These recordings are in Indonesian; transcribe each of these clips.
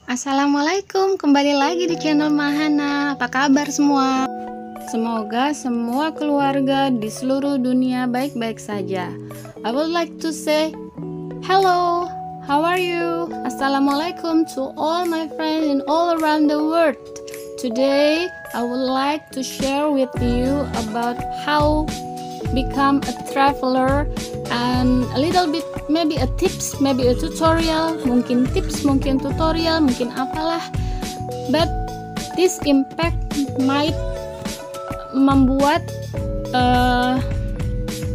Assalamualaikum, kembali lagi di channel Mahana. Apa kabar semua? Semoga semua keluarga di seluruh dunia baik-baik saja. I would like to say hello, how are you? Assalamualaikum to all my friends in all around the world. Today I would like to share with you about how become a traveler and a little bit maybe a tips, maybe a tutorial, mungkin tips, mungkin tutorial, mungkin apalah, but this impact might membuat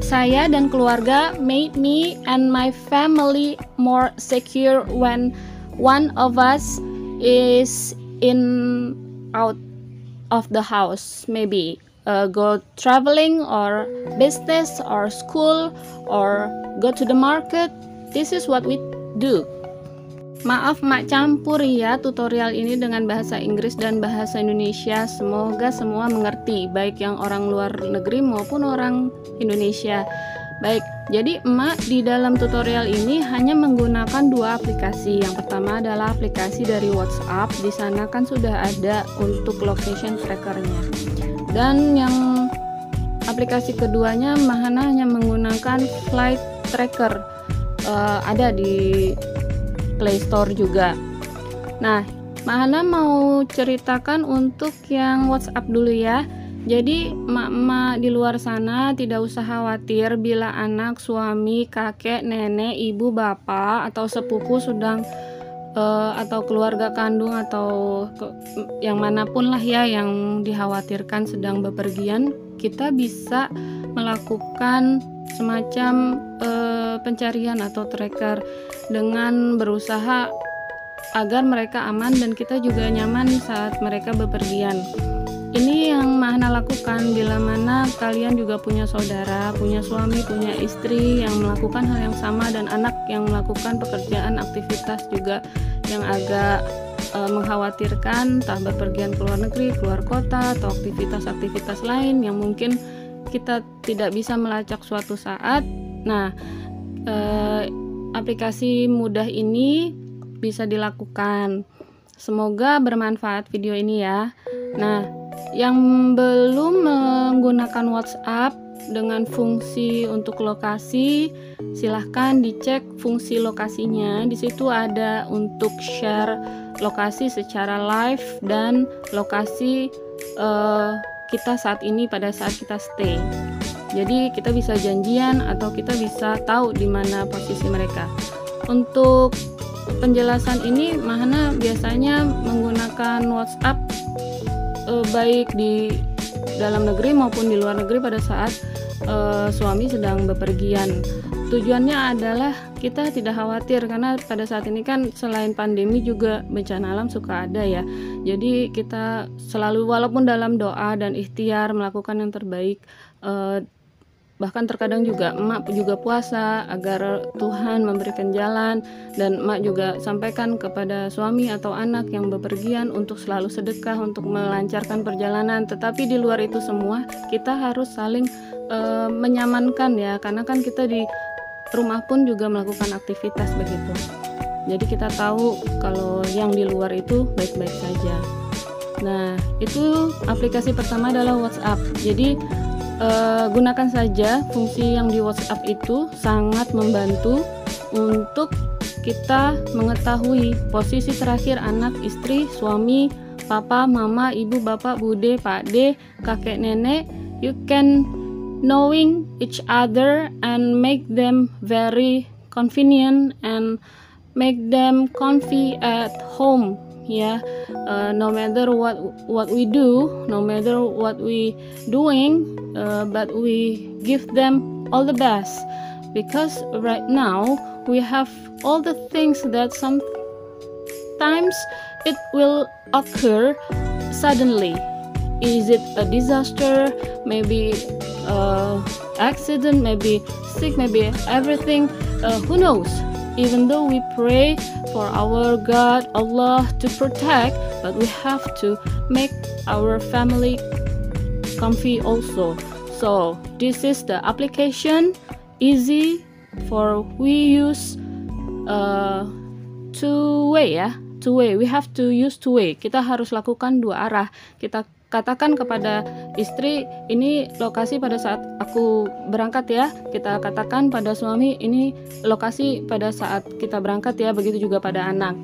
saya dan keluarga, made me and my family more secure when one of us is in out of the house, maybe go traveling or business or school or go to the market. This is what we do. Maaf mak campur ya tutorial ini dengan bahasa Inggris dan bahasa Indonesia. Semoga semua mengerti, baik yang orang luar negeri maupun orang Indonesia. Baik, jadi emak di dalam tutorial ini hanya menggunakan dua aplikasi. Yang pertama adalah aplikasi dari WhatsApp. Di sana kan sudah ada untuk location trackernya. Dan yang aplikasi keduanya Mahana hanya menggunakan flight tracker, ada di Play Store juga. Nah, Mahana mau ceritakan untuk yang WhatsApp dulu ya. Jadi emak-emak di luar sana tidak usah khawatir bila anak, suami, kakek, nenek, ibu, bapak atau sepupu sedang atau keluarga kandung atau yang manapun lah ya yang dikhawatirkan sedang bepergian, kita bisa melakukan semacam pencarian atau tracker dengan berusaha agar mereka aman dan kita juga nyaman saat mereka bepergian. Ini yang Mahana lakukan bila mana kalian juga punya saudara, punya suami, punya istri yang melakukan hal yang sama dan anak yang melakukan pekerjaan aktivitas juga yang agak mengkhawatirkan, entah bepergian ke luar negeri, keluar kota atau aktivitas-aktivitas lain yang mungkin kita tidak bisa melacak suatu saat. Nah, aplikasi mudah ini bisa dilakukan. Semoga bermanfaat video ini ya. Nah, yang belum menggunakan WhatsApp dengan fungsi untuk lokasi, silahkan dicek fungsi lokasinya. Di situ ada untuk share lokasi secara live dan lokasi kita saat ini pada saat kita stay. Jadi kita bisa janjian atau kita bisa tahu di mana posisi mereka. Untuk penjelasan ini Mahana biasanya menggunakan WhatsApp baik di dalam negeri maupun di luar negeri pada saat suami sedang bepergian. Tujuannya adalah kita tidak khawatir karena pada saat ini kan selain pandemi juga bencana alam suka ada ya. Jadi kita selalu walaupun dalam doa dan ikhtiar melakukan yang terbaik, bahkan terkadang juga emak juga puasa agar Tuhan memberikan jalan, dan emak juga sampaikan kepada suami atau anak yang bepergian untuk selalu sedekah untuk melancarkan perjalanan. Tetapi di luar itu semua kita harus saling menyamankan ya, karena kan kita di rumah pun juga melakukan aktivitas begitu. Jadi kita tahu kalau yang di luar itu baik-baik saja. Nah, itu aplikasi pertama adalah WhatsApp. Jadi gunakan saja fungsi yang di WhatsApp itu, sangat membantu untuk kita mengetahui posisi terakhir anak, istri, suami, papa, mama, ibu, bapak, bude, pakde, kakek, nenek. You can knowing each other and make them very convenient and make them comfy at home. Yeah, no matter what we do, no matter what we doing, but we give them all the best, because right now we have all the things that sometimes it will occur suddenly. Is it a disaster, maybe accident, maybe sick, maybe everything, who knows. Even though we pray for our God, Allah, to protect, but we have to make our family comfy also. So this is the application, easy for we use two way ya. two way. We have to use two way. Kita harus lakukan dua arah. Kita katakan kepada istri, ini lokasi pada saat aku berangkat ya. Kita katakan pada suami, ini lokasi pada saat kita berangkat ya. Begitu juga pada anak.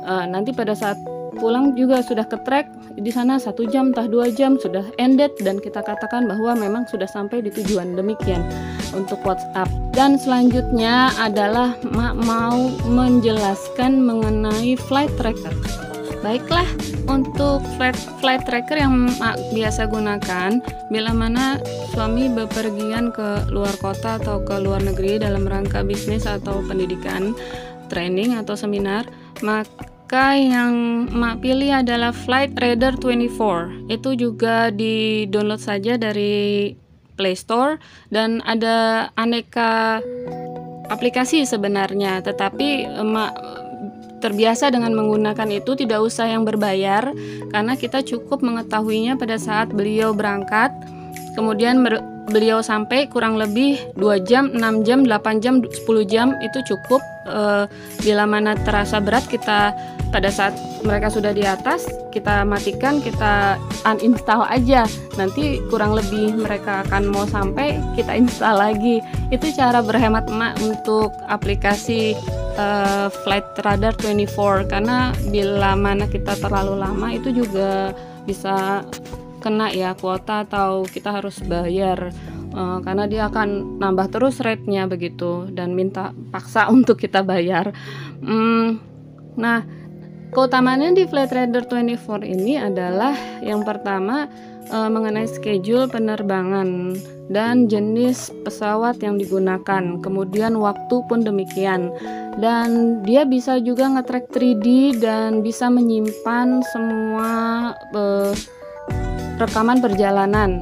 Nanti pada saat pulang juga sudah ke track di sana 1 jam, entah 2 jam sudah ended, dan kita katakan bahwa memang sudah sampai di tujuan. Demikian untuk WhatsApp. Dan selanjutnya adalah mau menjelaskan mengenai flight tracker. Baiklah, untuk flight tracker yang biasa gunakan bila mana suami bepergian ke luar kota atau ke luar negeri dalam rangka bisnis atau pendidikan, training atau seminar, maka yang Mak pilih adalah Flight Radar 24. Itu juga di-download saja dari Play Store dan ada aneka aplikasi sebenarnya, tetapi Mak terbiasa dengan menggunakan itu, tidak usah yang berbayar karena kita cukup mengetahuinya pada saat beliau berangkat, kemudian beliau sampai kurang lebih 2 jam, 6 jam, 8 jam, 10 jam itu cukup. Bila mana terasa berat, kita pada saat mereka sudah di atas, kita matikan, kita uninstall aja. Nanti kurang lebih mereka akan mau sampai, kita install lagi. Itu cara berhemat Mak untuk aplikasi Flight Radar 24, karena bila mana kita terlalu lama itu juga bisa kena ya kuota atau kita harus bayar, karena dia akan nambah terus rate-nya begitu dan minta paksa untuk kita bayar. Nah, keutamaannya di Flight Radar 24 ini adalah yang pertama mengenai schedule penerbangan dan jenis pesawat yang digunakan, kemudian waktu pun demikian, dan dia bisa juga nge-track 3D dan bisa menyimpan semua rekaman perjalanan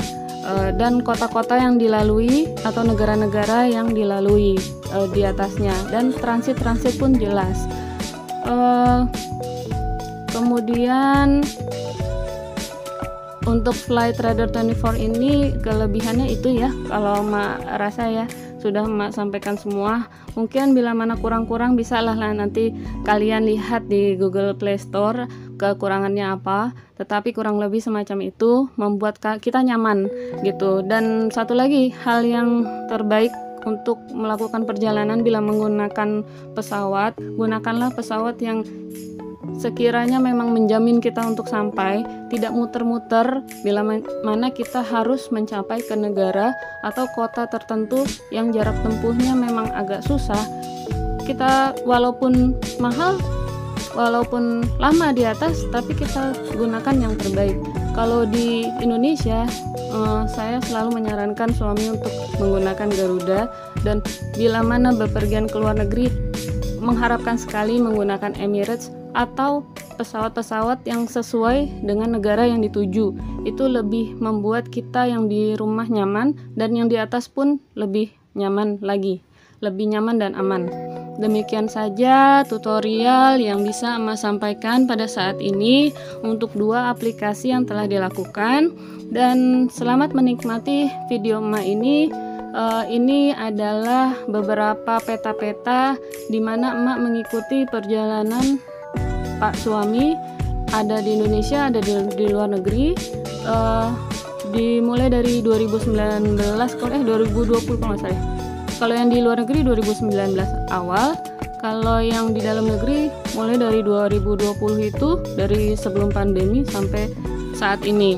dan kota-kota yang dilalui atau negara-negara yang dilalui di atasnya, dan transit pun jelas. Kemudian untuk Flight Radar 24 ini kelebihannya itu ya, kalau Mak rasa ya sudah Mak sampaikan semua. Mungkin bila mana kurang-kurang bisa lah nanti kalian lihat di Google Play Store kekurangannya apa, tetapi kurang lebih semacam itu membuat kita nyaman gitu. Dan satu lagi hal yang terbaik untuk melakukan perjalanan bila menggunakan pesawat, gunakanlah pesawat yang sekiranya memang menjamin kita untuk sampai, tidak muter-muter bila mana kita harus mencapai ke negara atau kota tertentu yang jarak tempuhnya memang agak susah. Kita walaupun mahal, walaupun lama di atas, tapi kita gunakan yang terbaik. Kalau di Indonesia, saya selalu menyarankan suami untuk menggunakan Garuda, dan bila mana bepergian ke luar negeri mengharapkan sekali menggunakan Emirates atau pesawat-pesawat yang sesuai dengan negara yang dituju. Itu lebih membuat kita yang di rumah nyaman, dan yang di atas pun lebih nyaman lagi, lebih nyaman dan aman. Demikian saja tutorial yang bisa Emak sampaikan pada saat ini untuk 2 aplikasi yang telah dilakukan, dan selamat menikmati video Emak ini. Ini adalah beberapa peta-peta di mana Emak mengikuti perjalanan Pak suami, ada di Indonesia, ada di luar negeri, dimulai dari 2019 2020 kalau nggak salah. Kalau yang di luar negeri 2019 awal, kalau yang di dalam negeri mulai dari 2020, itu dari sebelum pandemi sampai saat ini.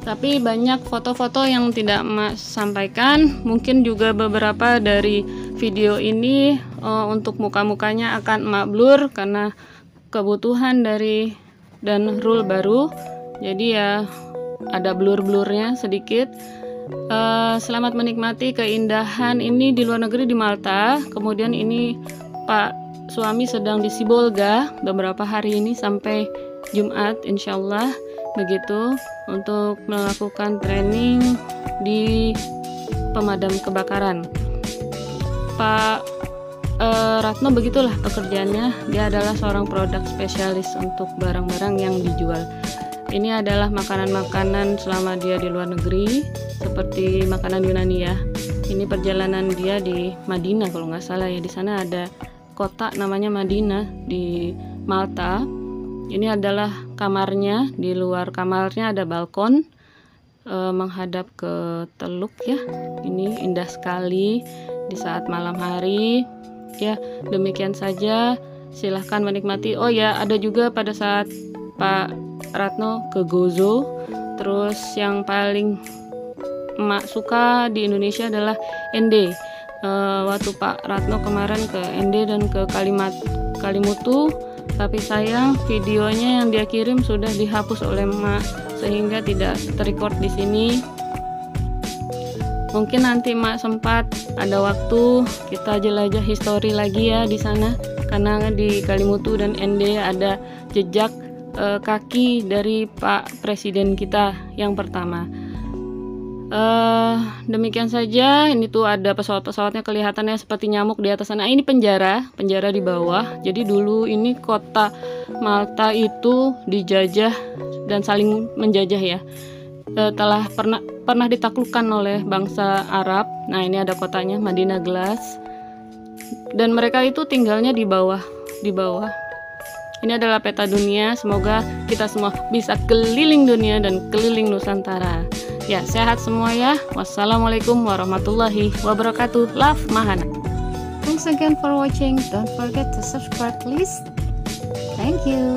Tapi banyak foto-foto yang tidak Emak sampaikan, mungkin juga beberapa dari video ini untuk muka-mukanya akan Emak blur karena kebutuhan dari dan rule baru, jadi ya ada blur-blurnya sedikit. Selamat menikmati keindahan ini di luar negeri, di Malta. Kemudian ini Pak suami sedang di Sibolga beberapa hari ini sampai Jumat insyaallah, begitu, untuk melakukan training di pemadam kebakaran. Pak Ratno begitulah pekerjaannya. Dia adalah seorang produk spesialis untuk barang-barang yang dijual. Ini adalah makanan-makanan selama dia di luar negeri, seperti makanan Yunani ya. Ini perjalanan dia di Madinah kalau nggak salah ya. Di sana ada kota namanya Madinah di Malta. Ini adalah kamarnya. Di luar kamarnya ada balkon menghadap ke teluk ya. Ini indah sekali di saat malam hari. Ya, demikian saja. Silahkan menikmati. Oh ya, ada juga pada saat Pak Ratno ke Gozo. Terus yang paling emak suka di Indonesia adalah ND. Waktu Pak Ratno kemarin ke ND dan ke Kalimutu, tapi sayang videonya yang dia kirim sudah dihapus oleh emak sehingga tidak terrecord di sini. Mungkin nanti emak sempat ada waktu kita jelajah histori lagi ya di sana, karena di Kalimutu dan ND ada jejak kaki dari Pak Presiden kita yang pertama. Demikian saja. Ini tuh ada pesawat-pesawatnya kelihatannya seperti nyamuk di atas sana. Ini penjara di bawah. Jadi dulu ini kota Malta itu dijajah dan saling menjajah ya. Telah pernah ditaklukkan oleh bangsa Arab. Nah, ini ada kotanya Madinah Glass. Dan mereka itu tinggalnya di bawah. Ini adalah peta dunia. Semoga kita semua bisa keliling dunia dan keliling Nusantara. Ya, sehat semua ya. Wassalamualaikum warahmatullahi wabarakatuh. Love, Mahana. Thanks again for watching. Don't forget to subscribe please. Thank you.